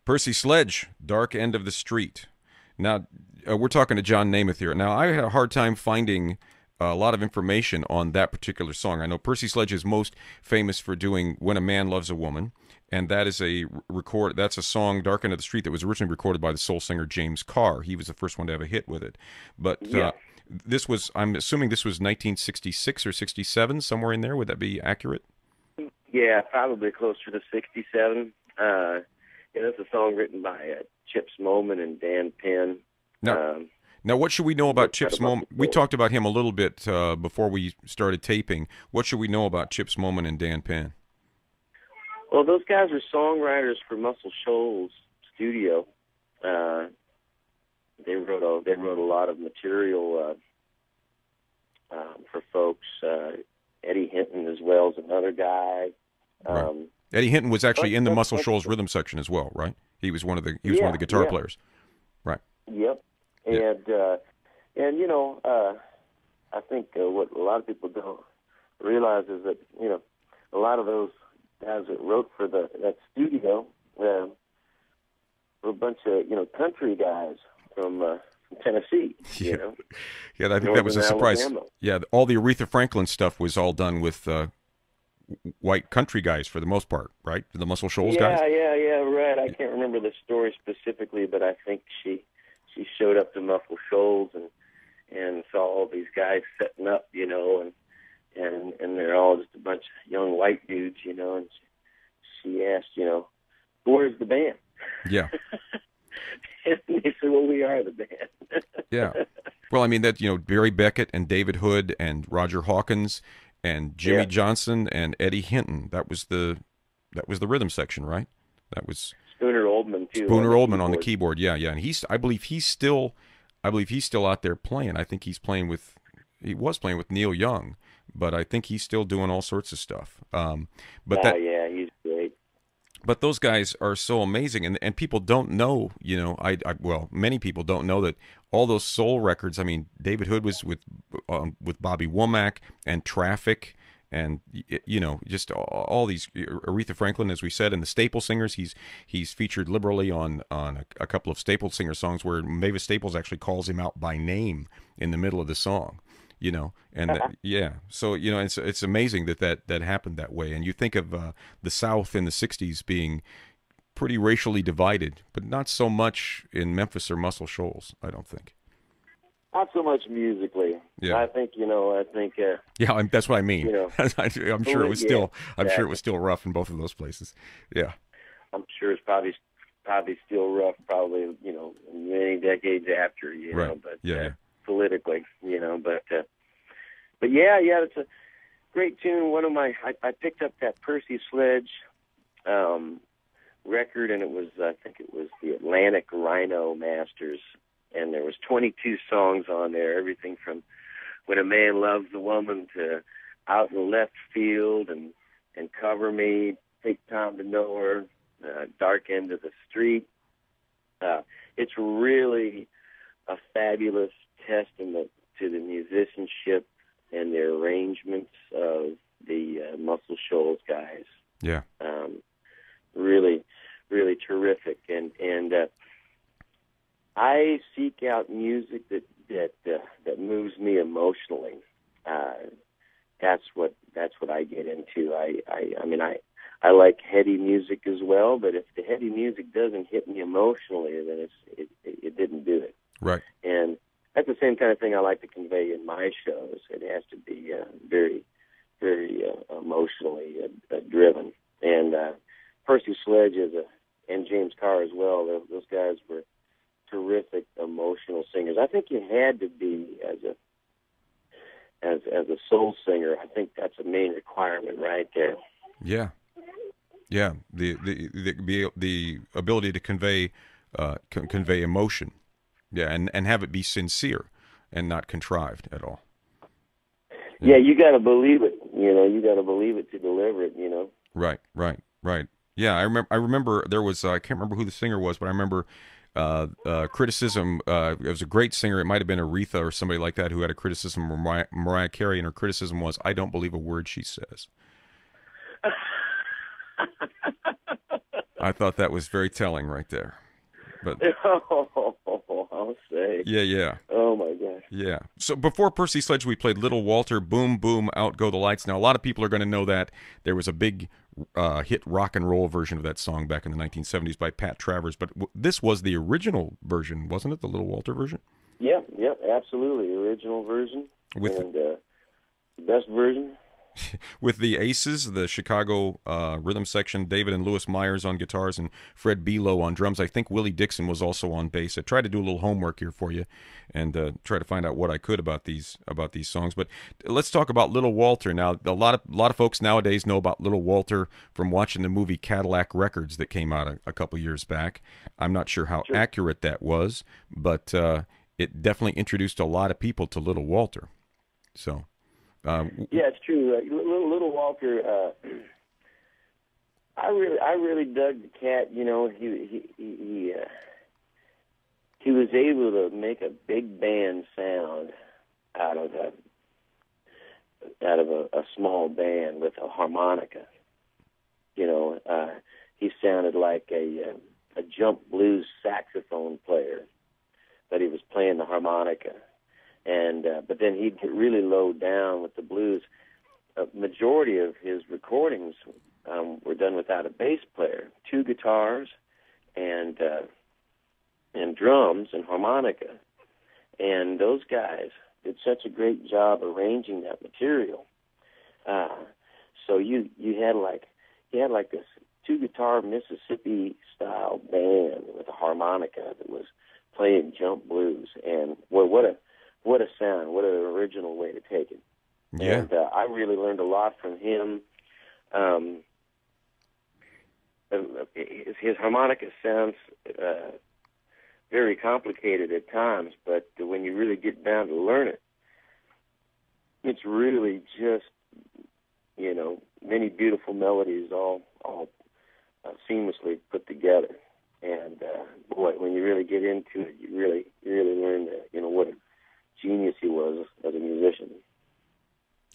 Percy Sledge, Dark End of the Street. Now, we're talking to John Németh here. Now, I had a hard time finding a lot of information on that particular song. I know Percy Sledge is most famous for doing When a Man Loves a Woman, and that is that's a song, Dark End of the Street, that was originally recorded by the soul singer James Carr. He was the first one to have a hit with it. But Yeah, I'm assuming this was 1966 or 67, somewhere in there. Would that be accurate? yeah, probably closer to 67. Yeah, that's a song written by Chips Moman and Dan Penn. Now, Um, now, what should we know about Chips about Moman? the We soul. talked about him a little bit before we started taping. What should we know about Chips Moman and Dan Penn? Well, those guys were songwriters for Muscle Shoals Studio. Uh, they wrote a lot of material for folks. Eddie Hinton as well as another guy. Right. Um, Eddie Hinton was actually in the Muscle bunch Shoals of, rhythm section as well, right? He was one of the yeah, guitar yeah, players. Right. yep. Yeah. And I think what a lot of people don't realize is that a lot of those guys that wrote for that studio were a bunch of country guys from Tennessee. Yeah. Yeah, I think that was Northern a surprise. Alabama. Yeah, all the Aretha Franklin stuff was all done with white country guys for the most part, right? The Muscle Shoals guys. Yeah, right. I can't remember the story specifically, but I think she showed up to Muscle Shoals and saw all these guys setting up, and they're all just a bunch of young white dudes, and she asked, where's the band? Yeah. And they said, well, we are the band. Yeah. Well, I mean that Barry Beckett and David Hood and Roger Hawkins and Jimmy Yeah. Johnson and Eddie Hinton. That was the rhythm section, right? That was Spooner Oldman too. Spooner Oldman on the keyboard. keyboard. Yeah, yeah. And I believe he's still out there playing. I think he was playing with Neil Young, but I think he's still doing all sorts of stuff. But that Yeah, he's great. But those guys are so amazing, and people don't know, well, many people don't know that all those soul records. I mean, David Hood was with Bobby Womack and Traffic, and just all these Aretha Franklin, as we said, and the Staple Singers. He's featured liberally on a couple of Staple Singer songs where Mavis Staples actually calls him out by name in the middle of the song. Yeah. So it's amazing that happened that way. And you think of the South in the '60s being pretty racially divided, but not so much in Memphis or Muscle Shoals, I don't think. Not so much musically. Yeah. I think. Yeah, that's what I mean. I'm sure it was Yeah, still. I'm sure it exactly. was still rough in both of those places. Yeah. I'm sure it's probably still rough. Probably many decades after. Right. But Yeah. politically. But yeah, it's a great tune. I picked up that Percy Sledge record, and I think it was the Atlantic Rhino Masters, and there was 22 songs on there, everything from When a Man Loves a Woman to Out in Left Field and Cover Me, Take Time to Know Her, Dark End of the Street. It's really a fabulous testament to the musicianship and the arrangements of the Muscle Shoals guys. Yeah. Really, really terrific. And I seek out music that moves me emotionally. That's what I get into. I like heady music as well, but if the heady music doesn't hit me emotionally, then it didn't do it. Right. And that's the same kind of thing I like to convey in my shows. It has to be very, very emotionally driven. And Percy Sledge and James Carr as well. Those guys were terrific emotional singers. I think you had to be as a soul singer. I think that's a main requirement right there. Yeah. Yeah. The ability to convey emotion. Yeah, and have it be sincere and not contrived at all. Yeah, you got to believe it. You got to believe it to deliver it. Right. Yeah, I remember there was I can't remember who the singer was, but I remember criticism. It was a great singer. It might have been Aretha or somebody like that who had a criticism of Mariah Carey, and her criticism was, "I don't believe a word she says." I thought that was very telling right there. But Oh, I'll say. yeah, yeah. Oh my gosh. Yeah. So before Percy Sledge, we played Little Walter, Boom Boom, Out Go the Lights. Now, a lot of people are going to know that there was a big hit rock and roll version of that song back in the 1970s by Pat Travers, but this was the original version, wasn't it? The Little Walter version? Yeah, absolutely. Original version. With and best version. with the Aces, the Chicago rhythm section, David and Louis Myers on guitars and Fred Below on drums. I think Willie Dixon was also on bass. I tried to do a little homework here for you and try to find out what I could about these songs. But let's talk about Little Walter now. A lot of folks nowadays know about Little Walter from watching the movie Cadillac Records that came out a couple years back. I'm not sure how accurate that was, but it definitely introduced a lot of people to Little Walter. So. Yeah, it's true. Little Walter, I really dug the cat. You know, he was able to make a big band sound out of a small band with a harmonica. You know, he sounded like a jump blues saxophone player, but he was playing the harmonica. And but then he'd get really low down with the blues. Majority of his recordings were done without a bass player, 2 guitars, and drums and harmonica. And those guys did such a great job arranging that material. So you had like this 2-guitar Mississippi style band with a harmonica that was playing jump blues, and what a sound, what an original way to take it. Yeah. And I really learned a lot from him. His harmonica sounds very complicated at times, but when you really get down to learn it, it's really just, you know, many beautiful melodies all seamlessly put together. And boy, when you really get into it, you really learn, what a genius he was as a musician.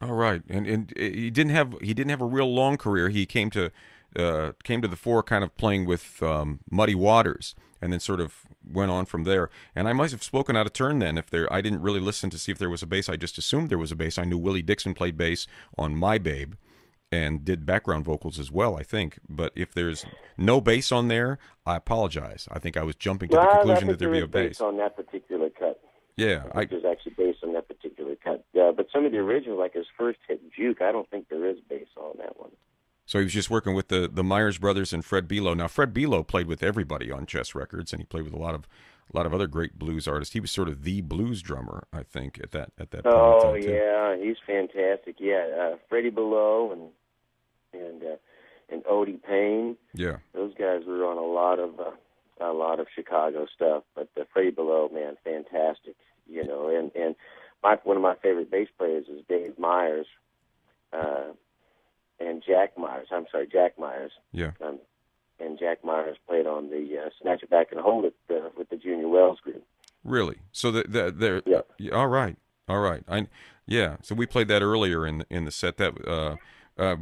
All right, and he didn't have a real long career. He came to the fore, kind of playing with Muddy Waters, and then sort of went on from there. And I might have spoken out of turn then. I didn't really listen to see if there was a bass. I just assumed there was a bass. I knew Willie Dixon played bass on My Babe, and did background vocals as well, I think. But if there's no bass on there, I apologize. I think I was jumping to the conclusion that there'd be a bass on that particular cut. Yeah, I think there's actually bass on that particular cut. But some of the originals, like his first hit, Juke, I don't think there is bass on that one. So he was just working with the Myers brothers and Fred Below. Now, Fred Below played with everybody on Chess Records, and he played with a lot of other great blues artists. He was sort of the blues drummer, I think, at that point. Oh yeah, he's fantastic. Yeah, Freddie Below and Odie Payne. Yeah, those guys were on a lot of Chicago stuff. But Freddie Below, man, fantastic. You know, and one of my favorite bass players is Dave Myers, and Jack Myers. I'm sorry, Jack Myers. Yeah. And Jack Myers played on the Snatch It Back and Hold It with the Junior Wells group. Really? So they're yeah. All right. So we played that earlier in the set. That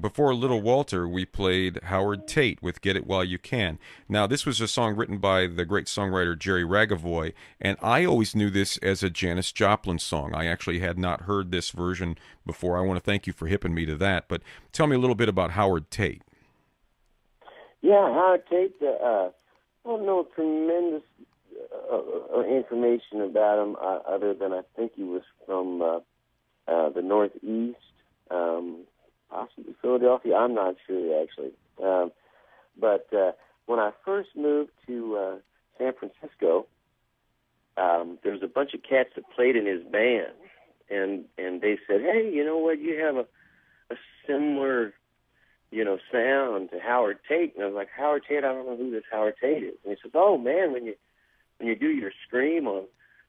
before Little Walter, we played Howard Tate with "Get It While You Can." Now, this was a song written by the great songwriter Jerry Ragavoy, and I always knew this as a Janis Joplin song. I actually had not heard this version before. I want to thank you for hipping me to that. But tell me a little bit about Howard Tate. Yeah, Howard Tate. I don't know tremendous information about him other than I think he was from the Northeast. Possibly Philadelphia. I'm not sure, actually. But when I first moved to San Francisco, there was a bunch of cats that played in his band, and they said, "Hey, you know what? You have a similar, sound to Howard Tate." And I was like, "Howard Tate? I don't know who this Howard Tate is." And he says, "Oh man, when you do your scream on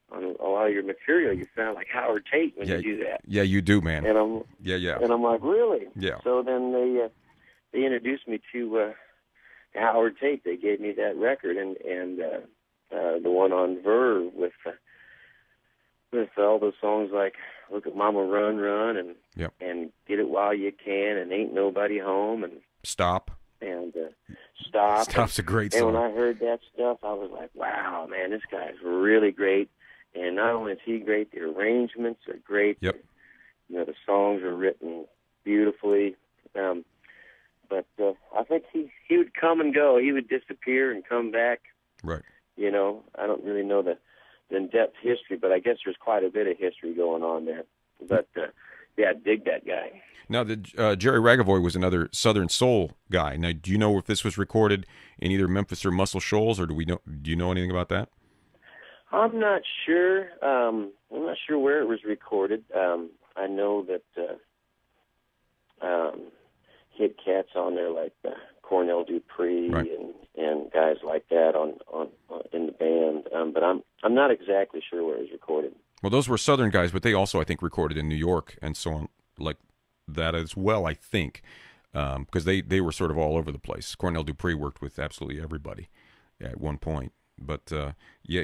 a lot of your material, you sound like Howard Tate when you do that." Yeah, you do, man. And I'm like, "Really?" Yeah. So then they introduced me to Howard Tate. They gave me that record and the one on Verve with all those songs like "Look at Mama Run Run" and Get It While You Can and Ain't Nobody Home and Stop. and Stop. Stop's a great and song. when I heard that stuff, I was like, wow, man, this guy's really great. And not only is he great, the arrangements are great. Yep. You know, the songs are written beautifully. But I think he would come and go. He would disappear and come back. Right. You know, I don't really know the in-depth history, but I guess there's quite a bit of history going on there. But, yeah, dig that guy. Now, Jerry Ragavoy was another Southern Soul guy. Now, do you know if this was recorded in either Memphis or Muscle Shoals, or do you know anything about that? I'm not sure. I'm not sure where it was recorded. I know that he had cats on there like Cornell Dupree right. and guys like that on in the band. But I'm not exactly sure where it was recorded. Well, those were Southern guys, but they also, I think, recorded in New York and so on, like that as well, I think, because they were sort of all over the place. Cornell Dupree worked with absolutely everybody at one point. But, yeah,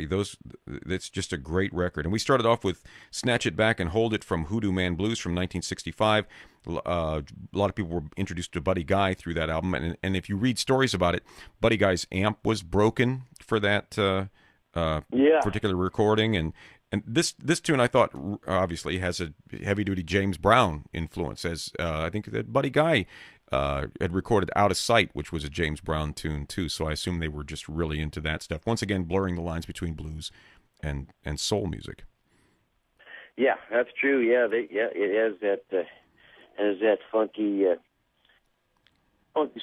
that's just a great record. And we started off with Snatch It Back and Hold It from Hoodoo Man Blues from 1965. A lot of people were introduced to Buddy Guy through that album. And if you read stories about it, Buddy Guy's amp was broken for that particular recording. And this tune, I thought, obviously has a heavy-duty James Brown influence, as I think that Buddy Guy had recorded Out of Sight, which was a James Brown tune, too. So I assume they were just really into that stuff. Once again, blurring the lines between blues and soul music. Yeah, that's true. Yeah, it has that funky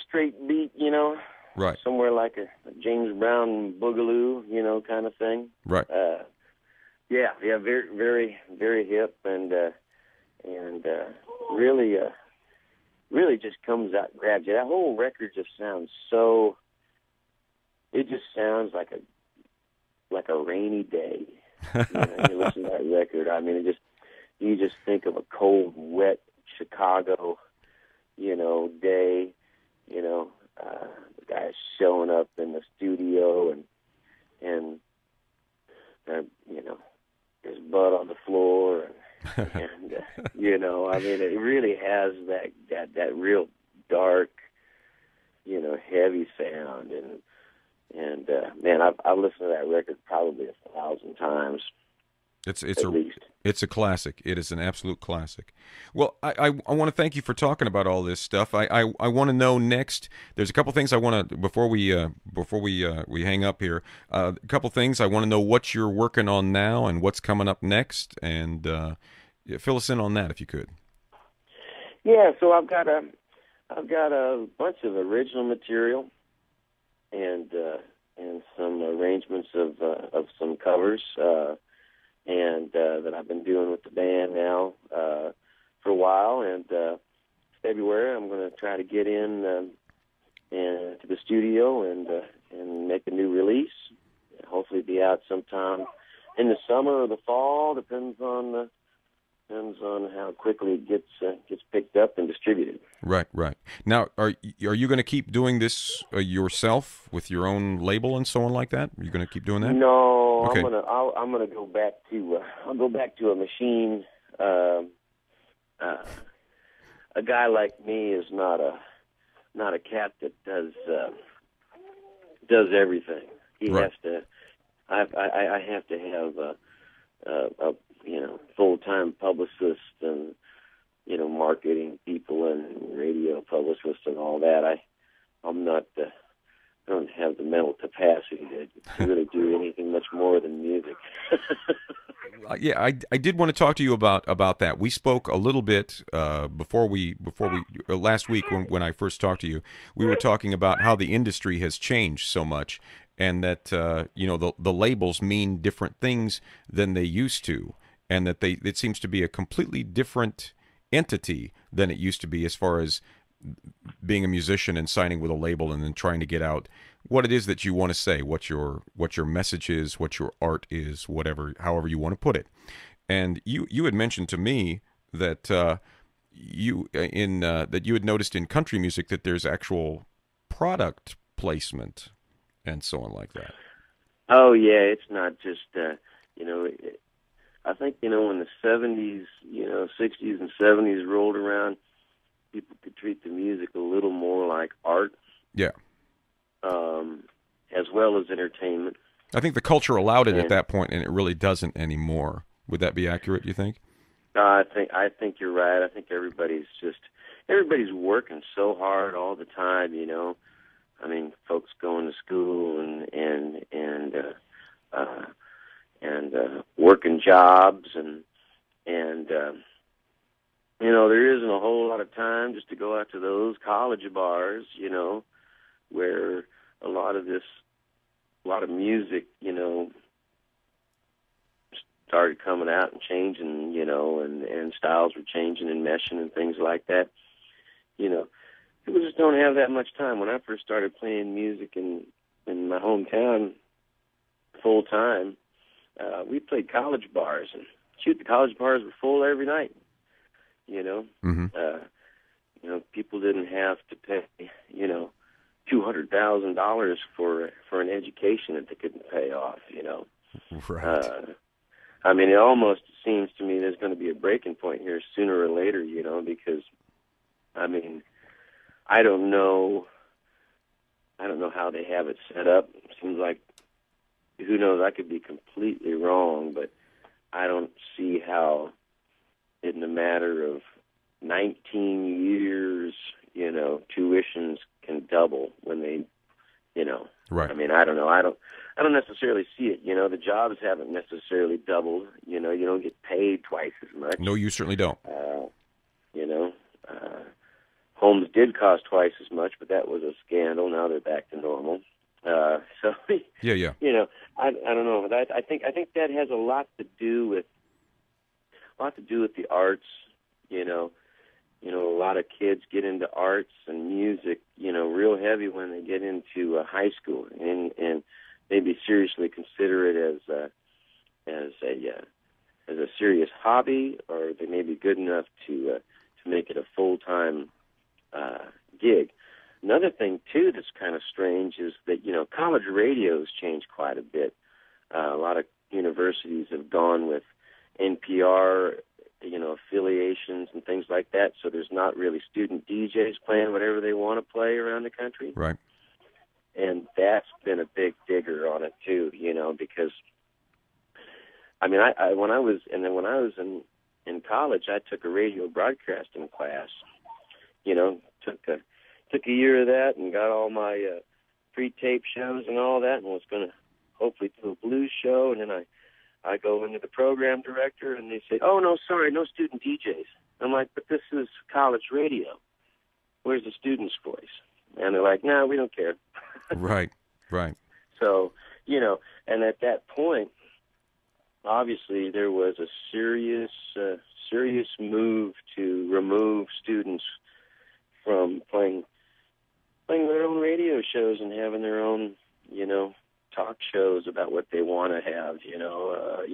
straight beat, you know. Right. Somewhere like a James Brown boogaloo, you know, kind of thing. Right. Yeah, very, very, very hip and really just comes out and grabs you. That whole record just sounds so. It just sounds like a rainy day. You know, you listen to that record. I mean, you just think of a cold, wet Chicago, you know, day. You know, the guys showing up in the studio and you know, there's blood on the floor and you know, I mean, it really has that real dark, you know, heavy sound and man, I've listened to that record probably 1,000 times. It's a classic. It is an absolute classic. Well, I want to thank you for talking about all this stuff. I want to know next. There's a couple things I want to before we hang up here. A couple things I want to know what you're working on now and what's coming up next, and fill us in on that if you could. Yeah, so I've got a bunch of original material and some arrangements of some covers. And that I've been doing with the band now for a while. And February, I'm going to try to get in to the studio and make a new release. Hopefully, be out sometime in the summer or the fall. Depends on how quickly it gets picked up and distributed. Right. Now, are you going to keep doing this yourself with your own label and so on like that? Are you going to keep doing that? No, okay. I'm gonna go back to a machine. A guy like me is not a cat that does everything. He right. has to. I have to have a full-time publicist and marketing people and radio publicists and all that. I'm not. I don't have the mental capacity to really do anything much more than music. Yeah, I did want to talk to you about that. We spoke a little bit before we last week when I first talked to you. We were talking about how the industry has changed so much, and that the labels mean different things than they used to, and that it seems to be a completely different entity than it used to be as far as being a musician and signing with a label and then trying to get out what it is that you want to say, what your message is, what your art is, however you want to put it. And you had mentioned to me that you had noticed in country music that there's actual product placement and so on like that. Oh yeah, it's not just I think when the 70s, 60s and 70s rolled around, people could treat the music a little more like art, Yeah. As well as entertainment. I think the culture allowed it at And that point, and it really doesn't anymore. Would that be accurate, you think? I think you're right. I think everybody's working so hard all the time. I mean, folks going to school and working jobs and there isn't a whole lot of time just to go out to those college bars, where a lot of music, started coming out and changing, and styles were changing and meshing and things like that. People just don't have that much time. When I first started playing music in my hometown full time, we played college bars, and the college bars were full every night. Mm-hmm. People didn't have to pay, $200,000 for an education that they couldn't pay off. Right. I mean, it almost seems to me there's going to be a breaking point here sooner or later, because, I mean, I don't know how they have it set up. It seems like, who knows, I could be completely wrong, but I don't see how in a matter of 19 years, tuitions can double when they, Right. I mean, I don't know. I don't necessarily see it. The jobs haven't necessarily doubled. You don't get paid twice as much. No, you certainly don't. Homes did cost twice as much, but that was a scandal. Now they're back to normal. So Yeah. I don't know. I think that has a lot to do with the arts. A lot of kids get into arts and music, real heavy when they get into high school, and maybe seriously consider it as a serious hobby, or they may be good enough to make it a full-time gig. Another thing too that's kind of strange is that college radio's changed quite a bit. A lot of universities have gone with NPR, affiliations and things like that. So there's not really student DJs playing whatever they want to play around the country. Right. And that's been a big digger on it too, because I mean, when I was in college, I took a radio broadcasting class. Took a year of that and got all my pre-tape shows and all that, and was going to hopefully do a blues show, and then I go into the program director, and they say, "Oh, no, sorry, no student DJs." I'm like, "But this is college radio. Where's the student's voice?" And they're like, "No, we don't care." Right. So, and at that point, obviously there was a serious move to remove students from playing their own radio shows and having their own, talk shows about what they want to have,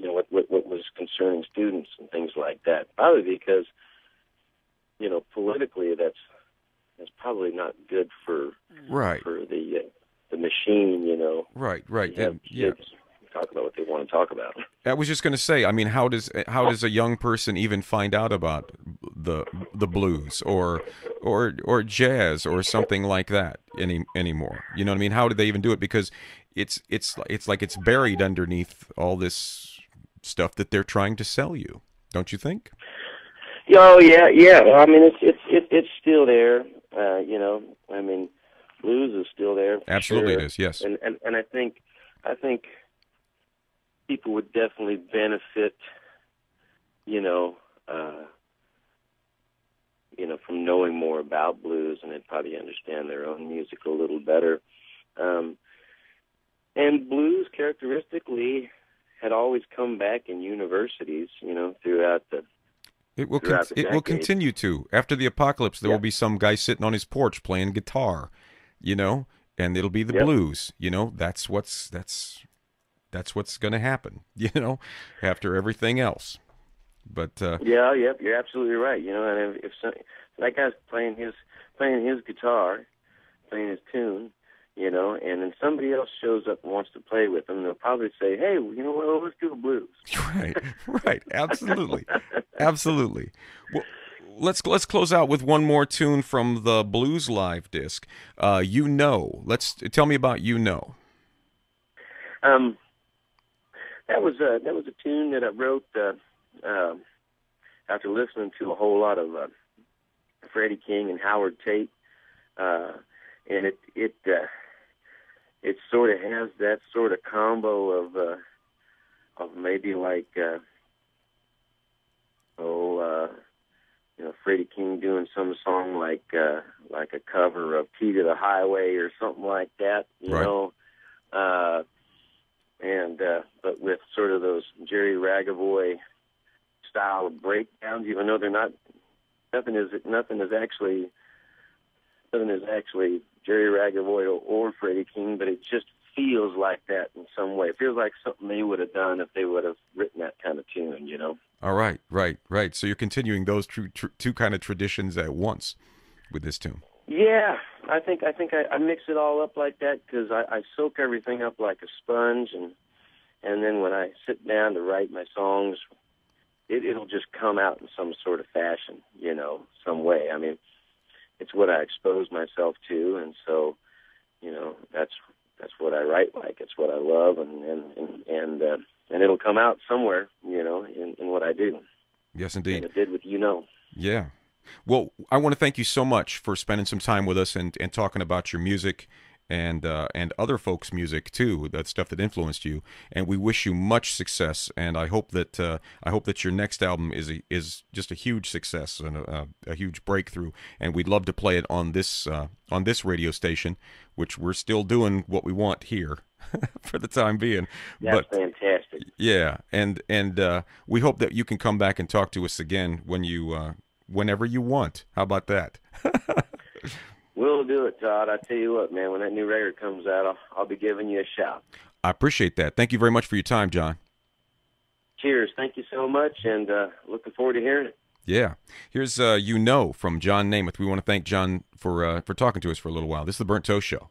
what was concerning students and things like that. Probably because, politically that's probably not good for the machine, Right. Have kids talk about what they want to talk about. I was just going to say, I mean, how does a young person even find out about the blues or jazz or something like that anymore? You know what I mean? How do they even do it? Because it's like it's buried underneath all this stuff that they're trying to sell you. Don't you think? Oh yeah. I mean, it's still there. I mean, blues is still there. Absolutely, sure. It is. Yes. And I think people would definitely benefit, from knowing more about blues, and they'd probably understand their own music a little better. And blues, characteristically, had always come back in universities, throughout the. It will continue to. After the apocalypse, there will be some guy sitting on his porch playing guitar, and it'll be the blues. That's what's going to happen, after everything else. But you're absolutely right. And if that guy's playing his guitar, playing his tune, and then somebody else shows up and wants to play with them, they'll probably say, "Hey, let's do a blues." Right, absolutely. Well, let's close out with one more tune from the Blues Live disc. You Know. Let's tell me about You Know. Um, that was a tune that I wrote after listening to a whole lot of Freddie King and Howard Tate, and it sort of has that sort of combo of maybe like Freddie King doing some song like a cover of Key to the Highway or something like that, you Right. know. But with sort of those Jerry Ragavoy style of breakdowns, even though they're not, nothing is actually Jerry Ragavoy or Freddie King, but it just feels like that in some way. It feels like something they would have done if they would have written that kind of tune, you know. All right, right. So you're continuing those two kind of traditions at once with this tune. Yeah, I think I mix it all up like that because I soak everything up like a sponge, and then when I sit down to write my songs, it'll just come out in some sort of fashion, you know, some way. I mean, it's what I expose myself to, and so, you know, that's what I write like. It's what I love, and it'll come out somewhere, you know, in what I do. Yes, indeed. And it did with You Know. Yeah. Well, I want to thank you so much for spending some time with us and talking about your music and other folks' music too, that stuff that influenced you. And we wish you much success. And I hope that your next album is just a huge success and a huge breakthrough. And we'd love to play it on this radio station, which we're still doing what we want here for the time being. That's fantastic. Yeah, and we hope that you can come back and talk to us again whenever you want. How about that? We'll do it, Todd. I tell you what, man, when that new record comes out, I'll be giving you a shout. I appreciate that. Thank you very much for your time, John. Cheers. Thank you so much, and looking forward to hearing it. Yeah. Here's You Know from John Németh. We want to thank John for talking to us for a little while. This is The Burnt Toast Show.